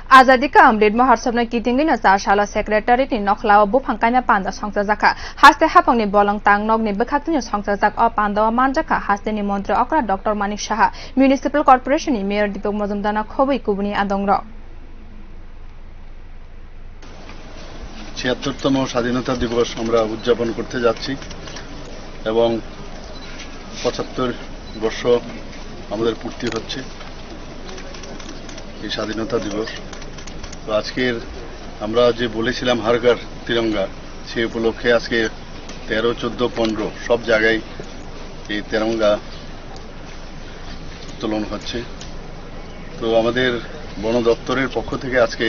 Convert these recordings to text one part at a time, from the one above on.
Azadi ka amrit maharsab na kitingli na sa shala secretary ni nokhlaw bufang kanya panda songchajaka haste hapang ni bolang tangnog ni bekhakti ni songchajak o panda manjaka haste ni mantri okra Dr. Manik Saha Municipal Corporation ni Mayor Deepak Majumdar khobui kubuni adongro ৭৬তম স্বাধীনতা দিবস আমরা উদযাপন করতে যাচ্ছি এবং ৭৫ বর্ষ আমাদের পূর্তি হচ্ছে এই স্বাধীনতা দিবস তো আজকের আমরা যে বলেছিলাম হর ঘর তিরঙ্গা সেই উপলক্ষে আজকে 13, 14, 15 সব জায়গায় এই তিরঙ্গা উত্তোলন হচ্ছে তো আমাদের বন দপ্তরের পক্ষ থেকে আজকে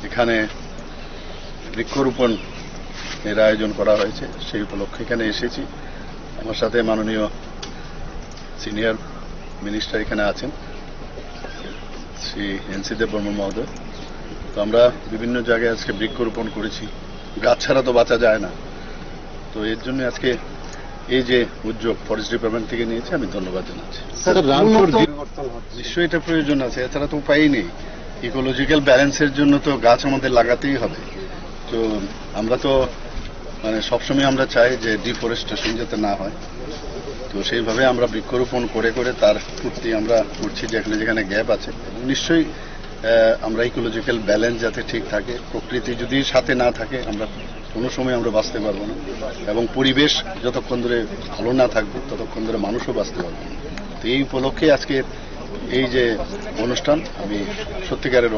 এখানে বৃক্ষরোপণ এর আয়োজন করা হয়েছে সেই উপলক্ষে এখানে এসেছি আমার সাথে মাননীয় সিনিয়র মিনিস্টার এখানে আছেন শ্রী এনসি দেব বর্মন মহোদয় তো আমরা বিভিন্ন জায়গায় আজকে বৃক্ষরোপণ করেছি গাছ ছাড়া তো বাঁচা যায় না তো এর জন্য আজকে এই যে উদ্যোগ ফরেস্ট ডিপার্টমেন্ট থেকে নিয়েছে আমি ধন্যবাদ জানাচ্ছি নিশ্চয়ই এটা প্রয়োজন আছে এছাড়া তো উপায়ই নেই ইকোলজিক্যাল ব্যালেন্সের জন্য তো গাছ আমাদের লাগাতেই হবে তো আমরা তো মানে সবসময় আমরা চাই যে ডিফরেস্টেশন যাতে না হয় তো সেইভাবে আমরা বৃক্ষরোপণ করে করে তার পূর্তি আমরা করছি যেখানে যেখানে গ্যাপ আছে এবং নিশ্চয়ই আমরা ইকোলজিক্যাল ব্যালেন্স যাতে ঠিক থাকে প্রকৃতি যদি সাথে না থাকে আমরা কোনো সময় আমরা বাঁচতে পারবো না এবং পরিবেশ যতক্ষণ ধরে ভালো না থাকবে ততক্ষণ ধরে মানুষও বাঁচতে পারবে না তো এই উপলক্ষে আজকে এই যে অনুষ্ঠান আমি সত্যিকারের